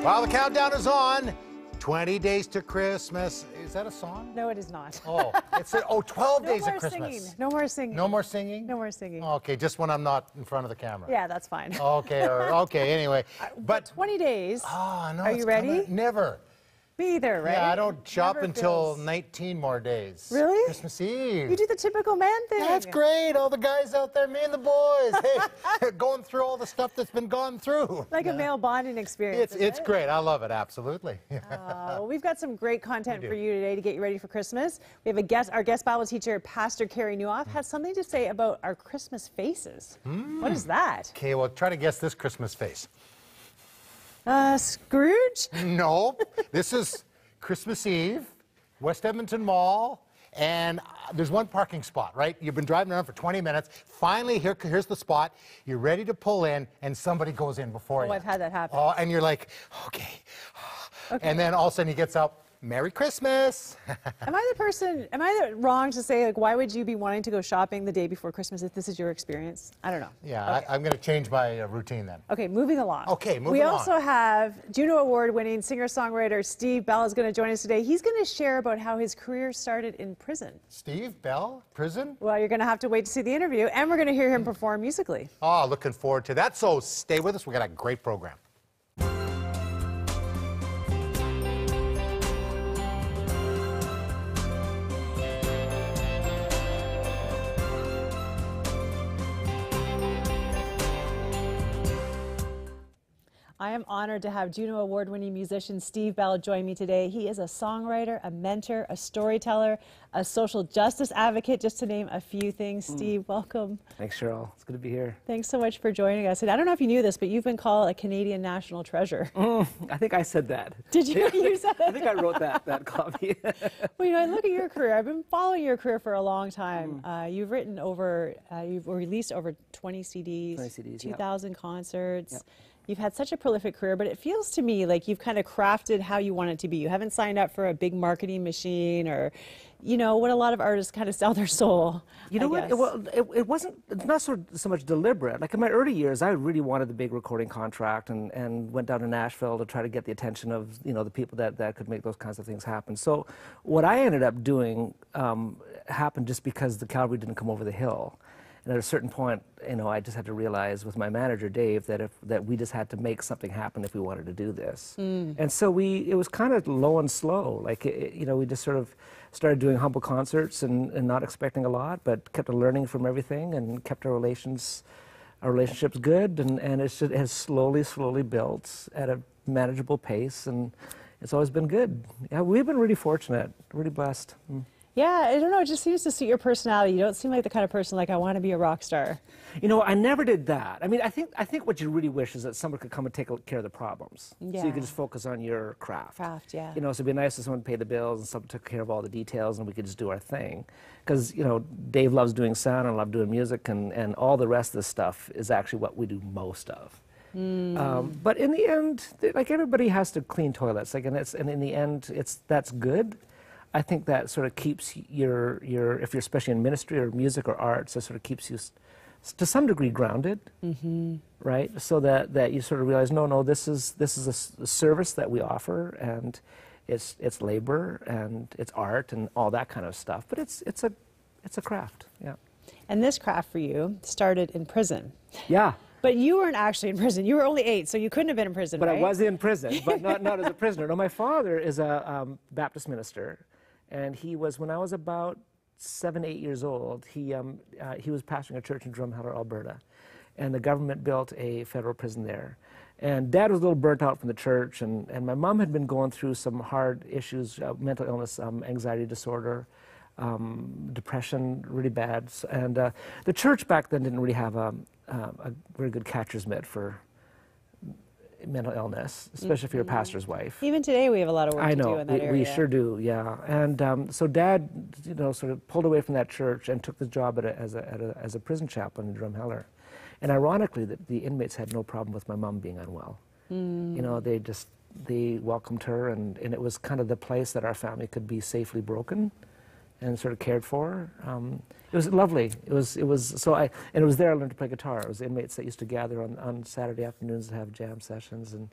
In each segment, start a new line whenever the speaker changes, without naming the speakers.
While the countdown is on, 20 days to Christmas. Is that a song?
No, it is not.
Oh, it's 12 days of Christmas.
Singing. No more singing.
No more singing?
No more singing.
Okay, just when I'm not in front of the camera.
Yeah, that's fine.
Okay, okay, anyway.
But 20 days.
Oh, no.
Are you ready?
Never.
Me either, right?
Yeah, I don't shop
Never
until
feels...
19 more days.
Really?
Christmas Eve.
You do the typical man thing.
That's great. All the guys out there, me and the boys, hey, going through all the stuff that's been gone through.
Like a male bonding experience.
It's great. I love it. Absolutely.
Well, we've got some great content for you today to get you ready for Christmas. We have our guest Bible teacher, Pastor Carrie Newhoff, has something to say about our Christmas faces. What is that?
Okay, well, try to guess this Christmas face.
Scrooge?
No. This is Christmas Eve, West Edmonton Mall, and there's one parking spot, right? You've been driving around for 20 minutes. Finally, here's the spot. You're ready to pull in, and somebody goes in before you.
Oh, I've had that happen.
Oh, and you're like, okay. And then all of a sudden he gets up, Merry Christmas.
Am I wrong to say, like, why would you be wanting to go shopping the day before Christmas if this is your experience? I don't know.
Yeah, okay. I'm going to change my routine then.
Okay, moving along.
Okay, moving
We
on.
also have Juno Award-winning singer-songwriter Steve Bell is going to join us today. He's going to share about how his career started in prison.
Steve Bell, prison?
Well, you're going to have to wait to see the interview, and we're going to hear him perform musically.
Oh, looking forward to that. So stay with us. We got a great program.
I am honored to have Juno Award-winning musician Steve Bell join me today. He is a songwriter, a mentor, a storyteller, a social justice advocate, just to name a few things. Steve, welcome.
Thanks, Cheryl. It's good to be here.
Thanks so much for joining us. And I don't know if you knew this, but you've been called a Canadian national treasure.
I think I said that.
Did you? You said that?
I think I wrote that copy.
Well, you know, I look at your career. I've been following your career for a long time. You've released over 20 CDs, 2,000 concerts.
Yep.
You've had such a prolific career, but it feels to me like you've kind of crafted how you want it to be. You haven't signed up for a big marketing machine or, you know, what a lot of artists kind of sell their soul.
You know what? Well, it's not so much deliberate. Like in my early years, I really wanted the big recording contract and went down to Nashville to try to get the attention of, you know, the people that could make those kinds of things happen. So what I ended up doing happened just because the cavalry didn't come over the hill. And at a certain point, you know, I just had to realize with my manager, Dave, that we just had to make something happen if we wanted to do this. And so it was kind of low and slow. Like, you know, we just sort of started doing humble concerts and not expecting a lot, but kept learning from everything and kept our relationships good. And it has slowly built at a manageable pace. And it's always been good. Yeah, we've been really fortunate, really blessed.
Yeah, I don't know, it just seems to suit your personality. You don't seem like the kind of person like, I want to be a rock star.
You know, I never did that. I mean, I think what you really wish is that someone could come and take care of the problems.
Yeah.
So you could just focus on your craft.
Yeah.
You know, so it'd be nice if someone paid the bills and someone took care of all the details and we could just do our thing. Because, you know, Dave loves doing sound and I love doing music and all the rest of the stuff is actually what we do most of. But in the end, like everybody has to clean toilets. Like, and in the end, that's good. I think that sort of keeps if you're especially in ministry or music or arts, that sort of keeps you to some degree grounded, right? So that you sort of realize, no, this is a service that we offer, and it's labor and it's art and all that kind of stuff. But it's a craft, yeah.
And this craft for you started in prison.
Yeah.
But you weren't actually in prison. You were only 8, so you couldn't have been in prison,
But
right?
I was in prison, but not as a prisoner. No, my father is a Baptist minister. And he was, when I was about 7, 8 years old, he was pastoring a church in Drumheller, Alberta. And the government built a federal prison there. And Dad was a little burnt out from the church, and my mom had been going through some hard issues, mental illness, anxiety disorder, depression, really bad. And the church back then didn't really have a very good catcher's mitt for mental illness, especially if you're a pastor's wife.
Even today, we have a lot of work to do in that area.
We sure do, yeah. And so Dad, you know, sort of pulled away from that church and took the job as a prison chaplain in Drumheller. And ironically, the inmates had no problem with my mom being unwell. You know, they welcomed her, and it was kind of the place that our family could be safely broken and sort of cared for. It was lovely. It was there I learned to play guitar. It was inmates that used to gather on Saturday afternoons to have jam sessions, and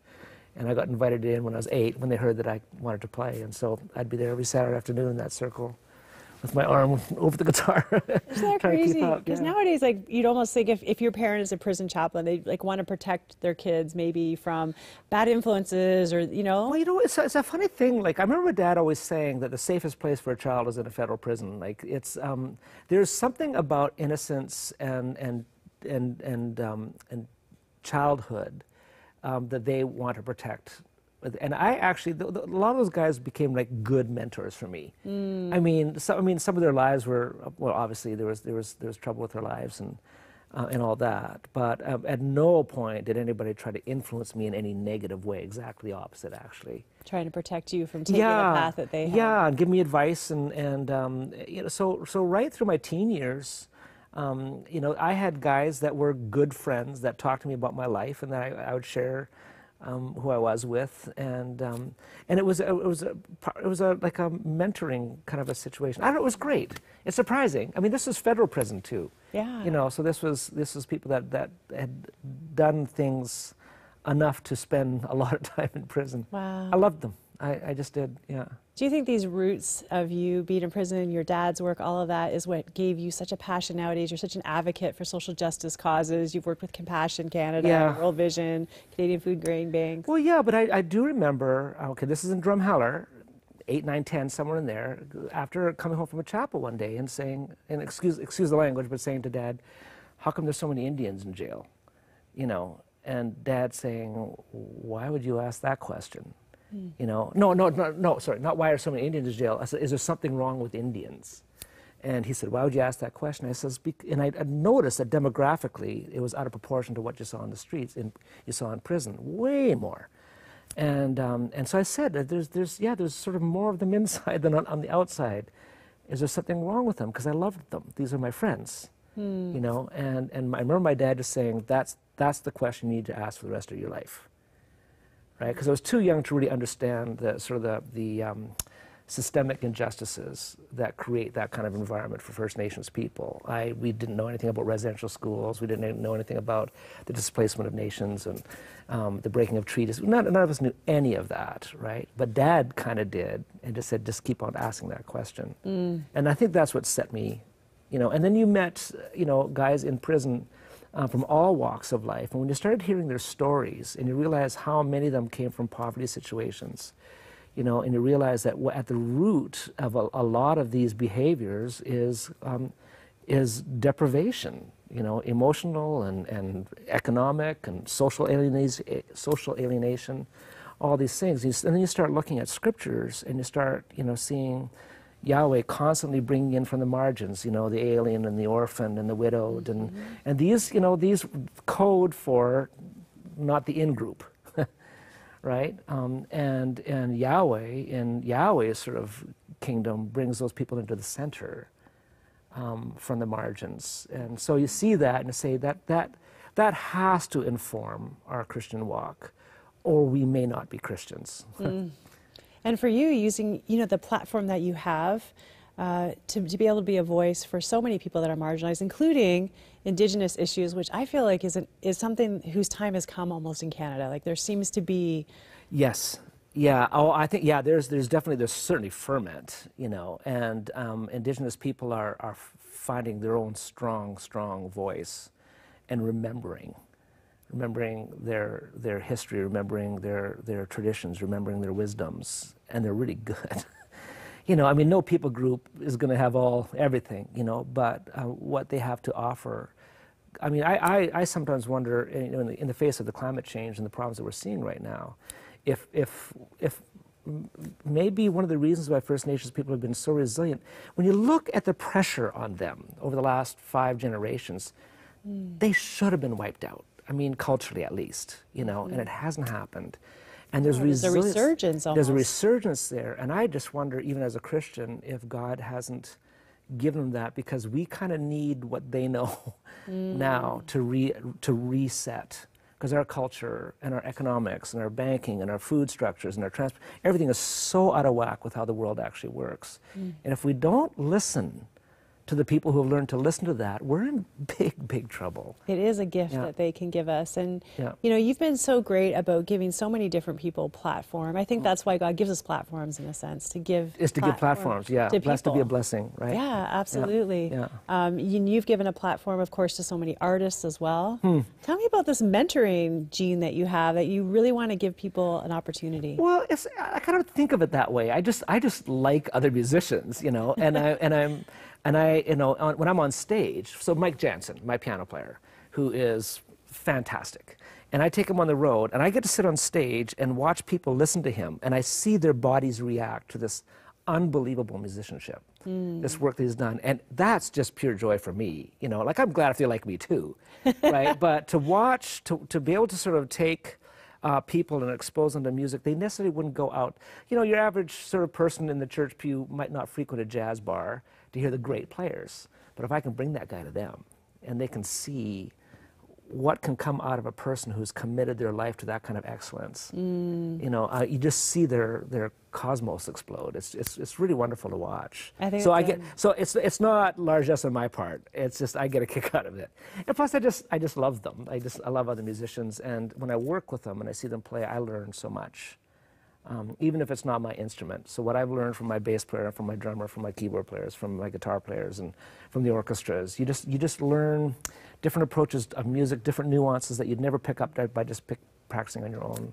And I got invited in when I was 8 when they heard that I wanted to play. And so I'd be there every Saturday afternoon in that circle with my arm over the guitar.
Isn't that crazy? Because nowadays, like, you'd almost think if your parent is a prison chaplain, they like want to protect their kids maybe from bad influences or, you know.
Well, you know, it's a funny thing. Like, I remember Dad always saying that the safest place for a child is in a federal prison. Like, it's there's something about innocence and childhood that they want to protect. And I actually, a lot of those guys became like good mentors for me. I mean, some of their lives were, well, obviously there was trouble with their lives and all that. But at no point did anybody try to influence me in any negative way. Exactly the opposite, actually.
Trying to protect you from taking the path that they have.
Yeah, and give me advice and you know, so right through my teen years. You know, I had guys that were good friends that talked to me about my life, and that I would share who I was with, and it was like a mentoring kind of a situation. I don't know, it was great. It's surprising. I mean, this was federal prison too.
Yeah.
You know, so this was people that had done things enough to spend a lot of time in prison.
Wow.
I loved them. I just did. Yeah.
Do you think these roots of you being in prison, your dad's work, all of that is what gave you such a passion nowadays? You're such an advocate for social justice causes. You've worked with Compassion Canada, World Vision, Canadian Food Grain Bank.
Well, yeah, but I do remember, okay, this is in Drumheller, 8, 9, 10, somewhere in there, after coming home from a chapel one day and saying, and excuse the language, but saying to Dad, how come there's so many Indians in jail? You know, and Dad saying, why would you ask that question? You know, no, sorry, not why are so many Indians in jail. I said, is there something wrong with Indians? And he said, why would you ask that question? I says, and I noticed that demographically, it was out of proportion to what you saw on the streets, and you saw in prison, way more. And so I said, that there's sort of more of them inside than on the outside. Is there something wrong with them? Because I loved them. These are my friends, you know. And I remember my dad just saying, that's the question you need to ask for the rest of your life. Right, because I was too young to really understand the sort of the systemic injustices that create that kind of environment for First Nations people. We didn't know anything about residential schools. We didn't know anything about the displacement of nations and the breaking of treaties. None of us knew any of that, right? But Dad kind of did, and just said, just keep on asking that question. And I think that's what set me, you know. And then you met, you know, guys in prison. From all walks of life. And when you started hearing their stories and you realize how many of them came from poverty situations, you know, and you realize that at the root of a lot of these behaviors is deprivation, you know, emotional and economic and social alienation, all these things. And then you start looking at scriptures and you start, you know, seeing Yahweh constantly bringing in from the margins, you know, the alien and the orphan and the widowed, and these, you know, these code for not the in-group, right? And Yahweh, in Yahweh's sort of kingdom, brings those people into the center from the margins. And so you see that and you say that has to inform our Christian walk, or we may not be Christians.
And for you, using, you know, the platform that you have to be able to be a voice for so many people that are marginalized, including Indigenous issues, which I feel like is something whose time has come almost in Canada. Like there seems to be.
Yes. Yeah. Oh, I think, yeah, there's certainly ferment, you know, and Indigenous people are finding their own strong voice and remembering their history, remembering their traditions, remembering their wisdoms, and they're really good. You know, I mean, no people group is going to have everything, you know, but what they have to offer. I mean, I sometimes wonder, you know, in the face of the climate change and the problems that we're seeing right now, if maybe one of the reasons why First Nations people have been so resilient, when you look at the pressure on them over the last 5 generations, they should have been wiped out. I mean, culturally at least, you know, and it hasn't happened. And there's
a resurgence almost.
There's a resurgence there. And I just wonder, even as a Christian, if God hasn't given them that, because we kind of need what they know now to reset. Because our culture and our economics and our banking and our food structures and our transport, everything is so out of whack with how the world actually works. And if we don't listen to the people who have learned to listen to that, we're in big trouble.
It is a gift
Yeah.
that they can give us. And,
Yeah.
you know, you've been so great about giving so many different people platform. I think that's why God gives us platforms, in a sense, to give
Is to give platforms, yeah.
to
Blessed to be a
people.
blessing, right?
Yeah, absolutely.
Yeah.
You've given a platform, of course, to so many artists as well.
Hmm.
Tell me about this mentoring gene that you have, that you really want to give people an opportunity.
Well, I kind of think of it that way. I just like other musicians, you know, and when I'm on stage, so Mike Jansen, my piano player, who is fantastic, and I take him on the road, and I get to sit on stage and watch people listen to him, and I see their bodies react to this unbelievable musicianship, this work that he's done, and that's just pure joy for me, you know. Like, I'm glad if they like me too, right? But to watch, to be able to sort of take people and expose them to music, they necessarily wouldn't go out. You know, your average sort of person in the church pew might not frequent a jazz bar to hear the great players. But if I can bring that guy to them, and they can see what can come out of a person who's committed their life to that kind of excellence, you know, you just see their cosmos explode. It's really wonderful to watch.
I think
so it's not largesse on my part. It's just I get a kick out of it. And plus, I just love them. I love other musicians, and when I work with them and I see them play, I learn so much. Even if it's not my instrument. So what I've learned from my bass player, from my drummer, from my keyboard players, from my guitar players, and from the orchestras, you just learn different approaches of music, different nuances that you'd never pick up by just practicing on your own.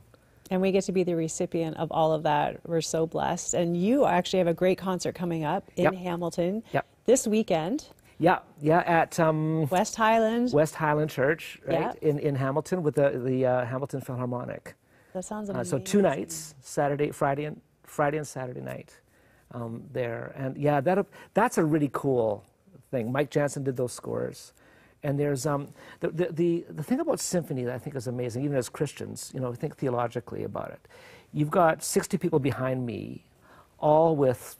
And we get to be the recipient of all of that. We're so blessed. And you actually have a great concert coming up in Hamilton this weekend.
Yeah, at
West Highland
Church, right, in Hamilton with the Hamilton Philharmonic.
That sounds amazing.
So 2 nights, Friday and Saturday night there. And yeah, that's a really cool thing. Mike Jansen did those scores. And there's the thing about symphony that I think is amazing, even as Christians, you know, think theologically about it. You've got 60 people behind me, all with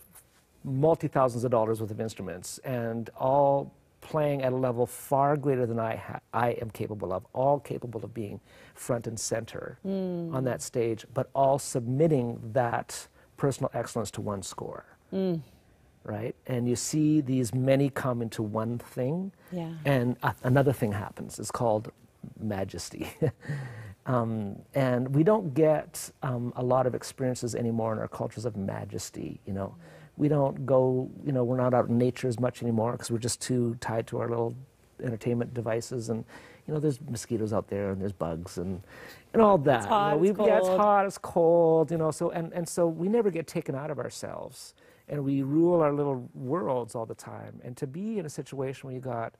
multi-thousands of dollars worth of instruments, and all playing at a level far greater than I am capable of, all capable of being front and center on that stage, but all submitting that personal excellence to one score, right? And you see these many come into one thing, and another thing happens. It's called majesty. And we don't get a lot of experiences anymore in our cultures of majesty, you know. We don't go, you know, we're not out in nature as much anymore because we're just too tied to our little entertainment devices. And, you know, there's mosquitoes out there and there's bugs and all that.
It's hot,
you know,
it's cold.
Yeah, it's hot, it's cold, you know, so, and so we never get taken out of ourselves. And we rule our little worlds all the time. And to be in a situation where you got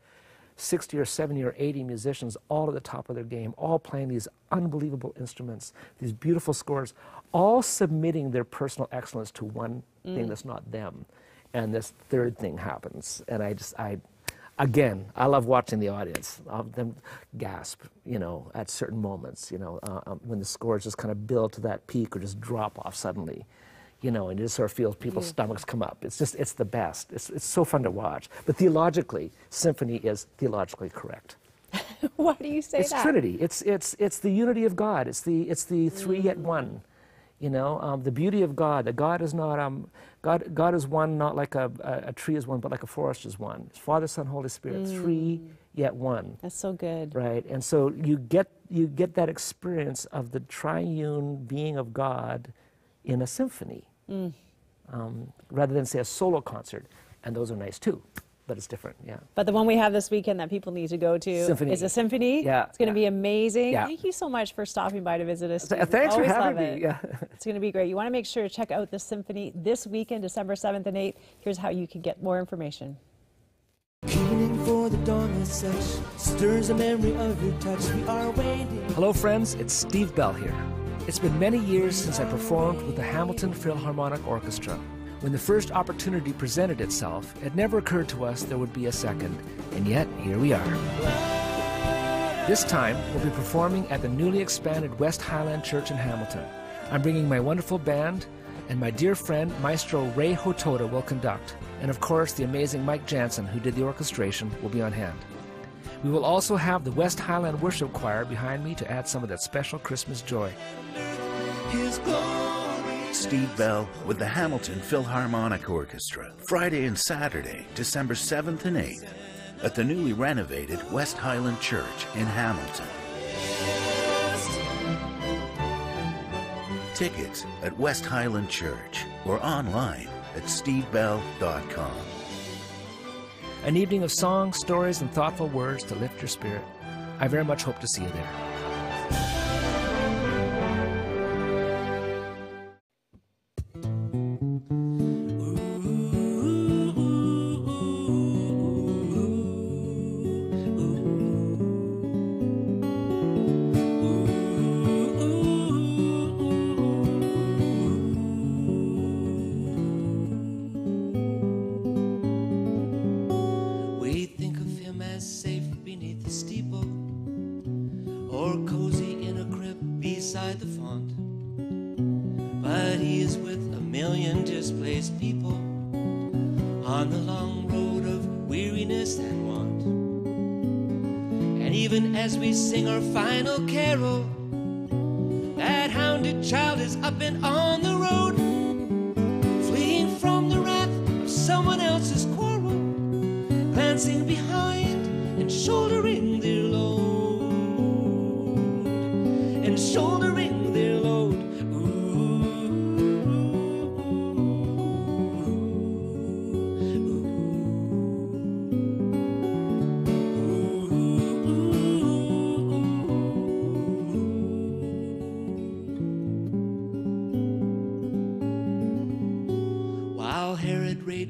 60 or 70 or 80 musicians all at the top of their game, all playing these unbelievable instruments, these beautiful scores, all submitting their personal excellence to one thing that's not them. And this third thing happens. And again, I love watching the audience, them gasp, you know, at certain moments, you know, when the scores just kind of build to that peak or just drop off suddenly. You know, and you just sort of feel people's stomachs come up. It's the best. It's so fun to watch. But theologically, symphony is theologically correct.
Why do you say that?
It's Trinity. It's the unity of God. It's the three yet one. You know, the beauty of God. That God is not God is one, not like a tree is one, but like a forest is one. It's Father, Son, Holy Spirit. Three yet one.
That's so good.
Right, and so you get that experience of the triune being of God in a symphony. Rather than say a solo concert, and those are nice too, but it's different,
But the one we have this weekend that people need to go to is a symphony.
Yeah,
it's going to be amazing.
Yeah.
Thank you so much for stopping by to visit us.
Thanks for having me.
It's going to be great. You want to make sure to check out the symphony this weekend, December 7th and 8th. Here's how you can get more information.
Keening for the dawn as such stirs a memory of your touch. We are waiting.
Hello friends, it's Steve Bell here. It's been many years since I performed with the Hamilton Philharmonic Orchestra. When the first opportunity presented itself, it never occurred to us there would be a second, and yet here we are. This time, we'll be performing at the newly expanded West Highland Church in Hamilton. I'm bringing my wonderful band, and my dear friend Maestro Ray Hotoda will conduct, and of course the amazing Mike Jansen, who did the orchestration, will be on hand. We will also have the West Highland Worship Choir behind me to add some of that special Christmas joy.
His glory
Steve Bell with the Hamilton Philharmonic Orchestra, Friday and Saturday, December 7th and 8th, at the newly renovated West Highland Church in Hamilton. Tickets at West Highland Church or online at stevebell.com.
An evening of songs, stories, and thoughtful words to lift your spirit. I very much hope to see you there.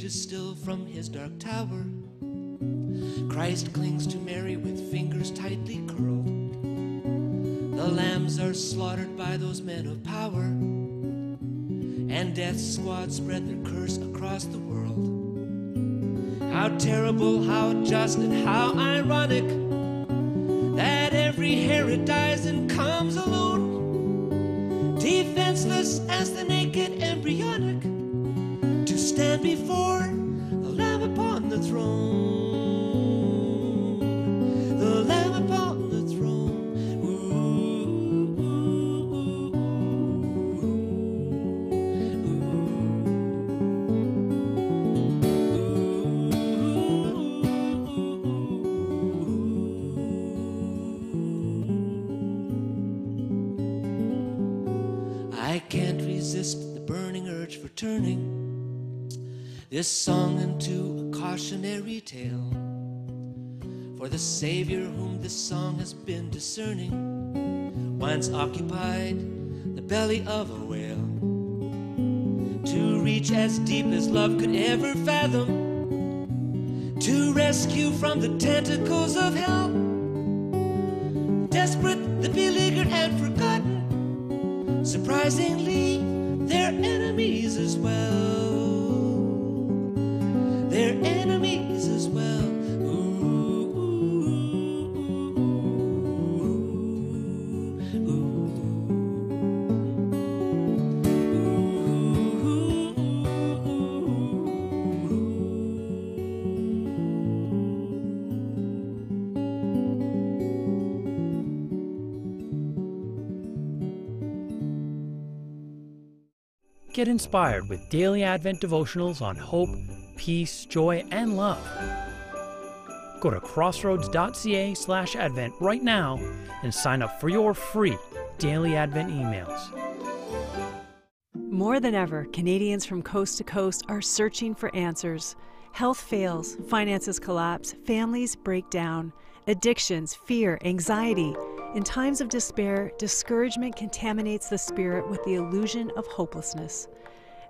Still from his dark tower, Christ clings to Mary with fingers tightly curled. The lambs are slaughtered by those men of power, and death's squad spread their curse across the world. How terrible, how just, and how ironic that every Herod dies and comes alone, defenseless as the naked embryonic, to stand before the Lamb upon the throne, the Lamb upon the throne. I can't resist the burning urge for turning this song into a cautionary tale for the Savior whom this song has been discerning, once occupied the belly of a whale, to reach as deep as love could ever fathom, to rescue from the tentacles of hell, desperate, the beleaguered and forgotten, surprisingly their enemies as well. Their enemies as well.
Get inspired with daily Advent devotionals on hope, peace, joy, and love. Go to crossroads.ca/Advent right now and sign up for your free daily Advent emails.
More than ever, Canadians from coast to coast are searching for answers. Health fails, finances collapse, families break down, addictions, fear, anxiety. In times of despair, discouragement contaminates the spirit with the illusion of hopelessness.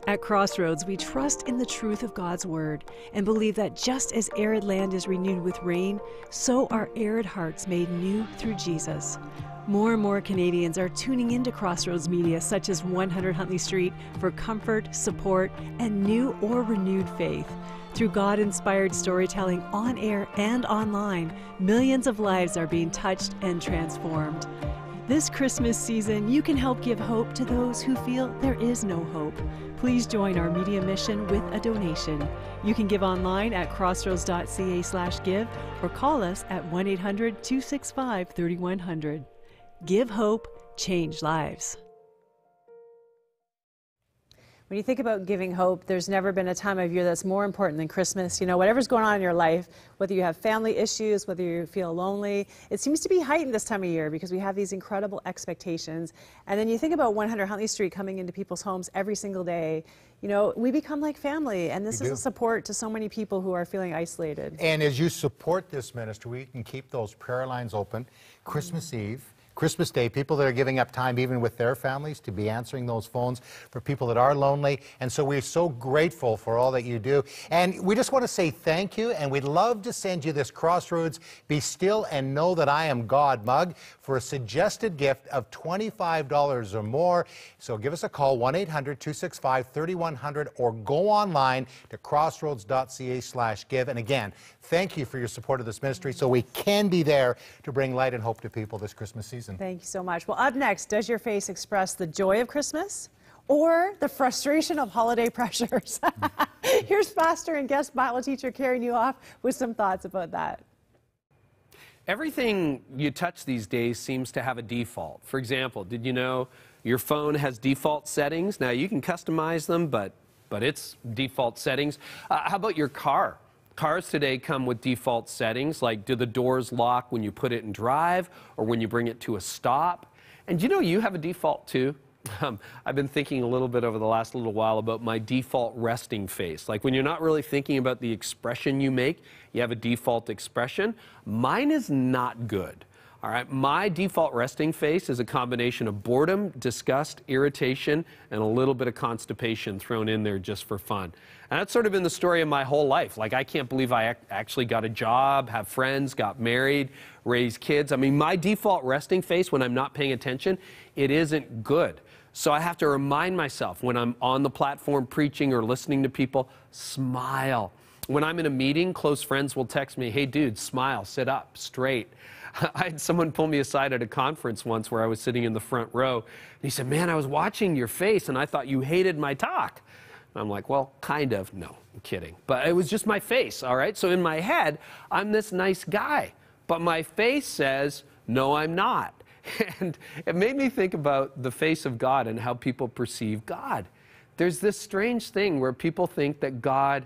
At Crossroads, we trust in the truth of God's Word and believe that just as arid land is renewed with rain, so are arid hearts made new through Jesus. More and more Canadians are tuning into Crossroads media such as 100 Huntley Street for comfort, support, and new or renewed faith. Through God-inspired storytelling on air and online, millions of lives are being touched and transformed. This Christmas season, you can help give hope to those who feel there is no hope. Please join our media mission with a donation. You can give online at crossroads.ca/give or call us at 1-800-265-3100. Give hope, change lives. when you think about giving hope, there's never been a time of year that's more important than Christmas. You know, whatever's going on in your life, whether you have family issues, whether you feel lonely, it seems to be heightened this time of year because we have these incredible expectations. And then you think about 100 Huntley Street coming into people's homes every single day. You know, we become like family, and this is a support to so many people who are feeling isolated.
And as you support this ministry, we can keep those prayer lines open Christmas Eve, Christmas Day, people that are giving up time even with their families to be answering those phones for people that are lonely. And so we're so grateful for all that you do. And we just want to say thank you, and we'd love to send you this Crossroads Be Still and Know That I Am God mug for a suggested gift of $25 or more. So give us a call, 1-800-265-3100, or go online to crossroads.ca/give. And again, thank you for your support of this ministry so we can be there to bring light and hope to people this Christmas season.
Thank you so much. Well, up next, does your face express the joy of Christmas or the frustration of holiday pressures? Here's pastor and guest Bible teacher Carrie Newhoff with some thoughts about that.
Everything you touch these days seems to have a default. For example, did you know your phone has default settings? Now, you can customize them, but it's default settings. How about your car? Cars today come with default settings, like do the doors lock when you put it in drive or when you bring it to a stop? And you know you have a default too? I've been thinking a little bit over the last little while about my default resting face. Like when you're not really thinking about the expression you make, you have a default expression. Mine is not good. All right, my default resting face is a combination of boredom, disgust, irritation, and a little bit of constipation thrown in there just for fun. And that's sort of been the story of my whole life. Like, I can't believe I actually got a job, have friends, got married, raised kids. I mean, my default resting face when I'm not paying attention, it isn't good. So I have to remind myself when I'm on the platform preaching or listening to people, smile. When I'm in a meeting, close friends will text me, hey dude, smile, sit up, straight. I had someone pull me aside at a conference once where I was sitting in the front row. And he said, man, I was watching your face and I thought you hated my talk. And I'm like, well, kind of. No, I'm kidding. But it was just my face, all right? So in my head, I'm this nice guy. But my face says, no, I'm not. And it made me think about the face of God and how people perceive God. There's this strange thing where people think that God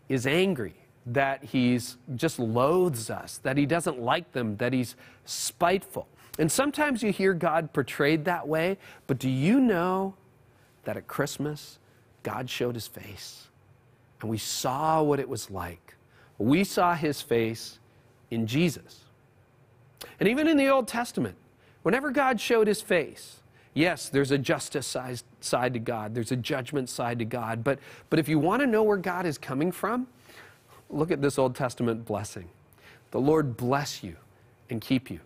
is angry, that he's just loathes us, that he doesn't like them, that he's spiteful. And sometimes you hear God portrayed that way, but do you know that at Christmas, God showed his face, and we saw what it was like. We saw his face in Jesus. And even in the Old Testament, whenever God showed his face, yes, there's a justice side to God, there's a judgment side to God, but if you want to know where God is coming from, look at this Old Testament blessing. The Lord bless you and keep you.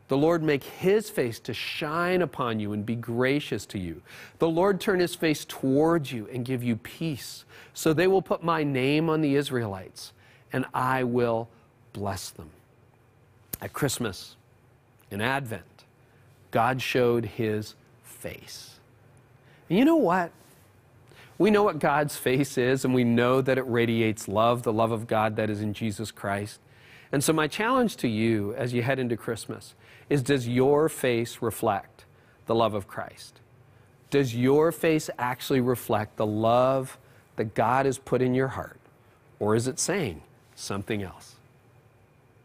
The Lord make his face to shine upon you and be gracious to you. The Lord turn his face towards you and give you peace. So they will put my name on the Israelites, and I will bless them. At Christmas, in Advent, God showed his face. And you know what? We know what God's face is, and we know that it radiates love, the love of God that is in Jesus Christ. And so my challenge to you as you head into Christmas is, does your face reflect the love of Christ? Does your face actually reflect the love that God has put in your heart? Or is it saying something else?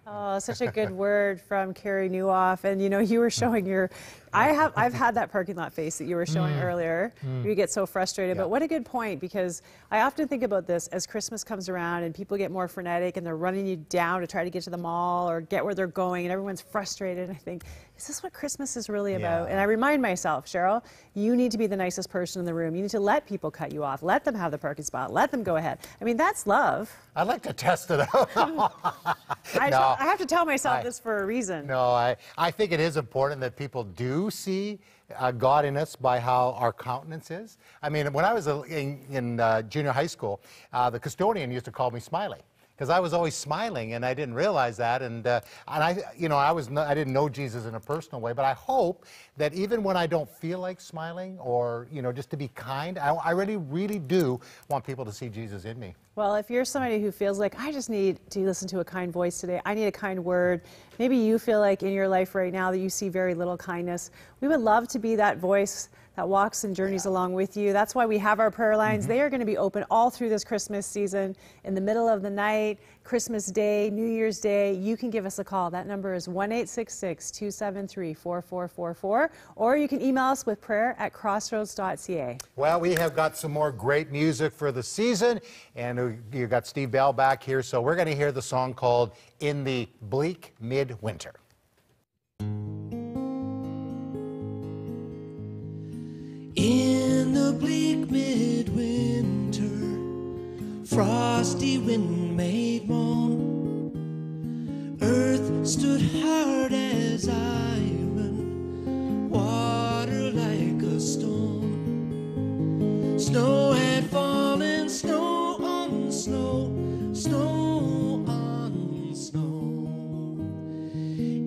Oh, such a good word from Carrie Newhoff. And you know, you were showing your, I've had that parking lot face that you were showing earlier. You get so frustrated, but what a good point, because I often think about this as Christmas comes around and people get more frenetic and they're running you down to try to get to the mall or get where they're going, and everyone's frustrated. And I think, is this what Christmas is really about? And I remind myself, Cheryl, you need to be the nicest person in the room. You need to let people cut you off. Let them have the parking spot. Let them go ahead. I mean, that's love.
I'd like to test it out.
I have to tell myself this for a reason.
No, I think it is important that people do see God in us by how our countenance is. I mean, when I was in junior high school, the custodian used to call me Smiley, because I was always smiling, and I didn't realize that. And I didn't know Jesus in a personal way, but I hope that even when I don't feel like smiling, or just to be kind, I really do want people to see Jesus in me.
Well, if you're somebody who feels like, I just need to listen to a kind voice today, I need a kind word, maybe you feel like in your life right now that you see very little kindness, we would love to be that voice that walks and journeys along with you. That's why we have our prayer lines. They are going to be open all through this Christmas season, in the middle of the night, Christmas Day, New Year's Day. You can give us a call. That number is 1-866-273-4444, or you can email us with prayer@crossroads.ca.
Well, we have got some more great music for the season, and you got Steve Bell back here, so we're going to hear the song called In the Bleak Midwinter.
In the bleak midwinter, frosty wind made moan, earth stood hard as iron, water like a stone. Snow had fallen, snow on snow, snow on snow.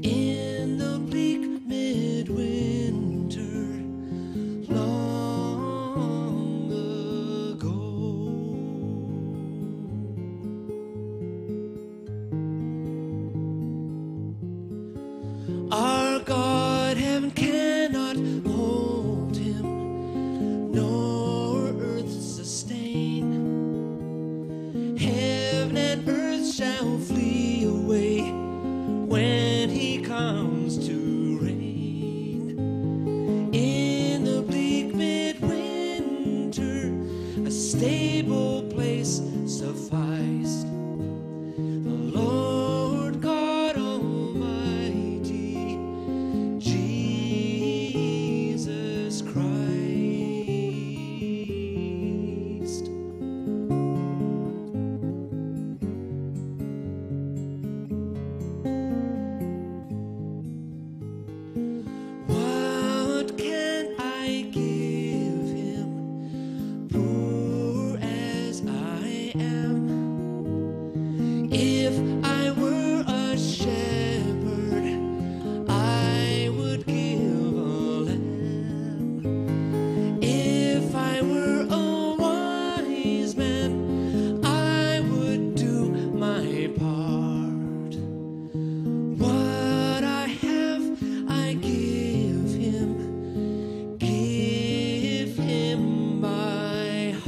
In the bleak midwinter, long ago. Our God, heaven cannot hold him, nor earth sustain. Heaven and earth shall flee away when he comes to reign. In the bleak midwinter, a stable place sufficed. The Lord God Almighty, Jesus Christ. What can I give him, poor as I am? If I were a shepherd, I would give a lamb. If I were a wise man, I would do my part. What I have, I give him my heart.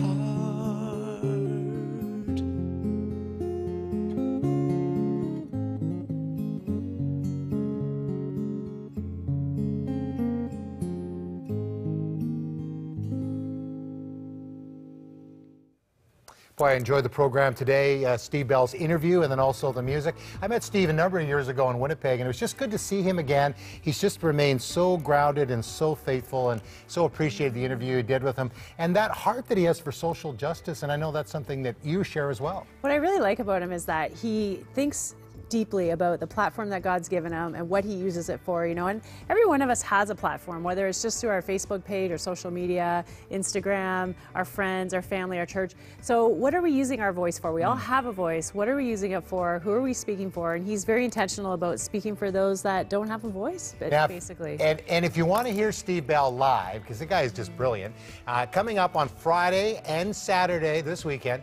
Boy, I enjoyed the program today, Steve Bell's interview and then also the music. I met Steve a number of years ago in Winnipeg, and it was just good to see him again. He's just remained so grounded and so faithful, and so appreciated the interview you did with him and that heart that he has for social justice, and I know that's something that you share as well.
What I really like about him is that he thinks deeply about the platform that God's given him and what he uses it for, you know, and every one of us has a platform, whether it's just through our Facebook page or social media, Instagram, our friends, our family, our church. So what are we using our voice for? We all have a voice. What are we using it for? Who are we speaking for? And he's very intentional about speaking for those that don't have a voice, basically.
And if you want to hear Steve Bell live, because the guy is just brilliant, coming up on Friday and Saturday this weekend,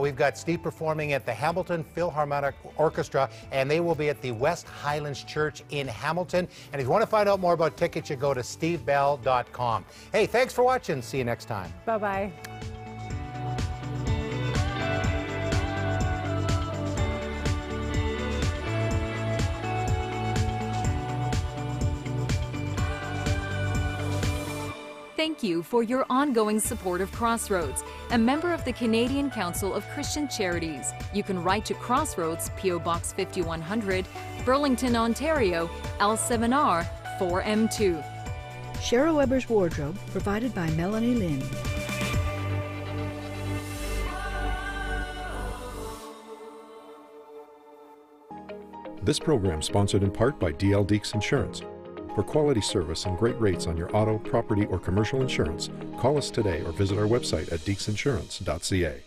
we've got Steve performing at the Hamilton Philharmonic Orchestra, and they will be at the West Highlands Church in Hamilton. And if you want to find out more about tickets, you go to stevebell.com. Hey, thanks for watching. See you next time.
Bye-bye.
Thank you for your ongoing support of Crossroads, a member of the Canadian Council of Christian Charities. You can write to Crossroads, P.O. Box 5100, Burlington, Ontario, L7R 4M2.
Cheryl Weber's wardrobe provided by Melanie Lynn.
This program sponsored in part by DL Deeks Insurance. For quality service and great rates on your auto, property, or commercial insurance, call us today or visit our website at deeksinsurance.ca.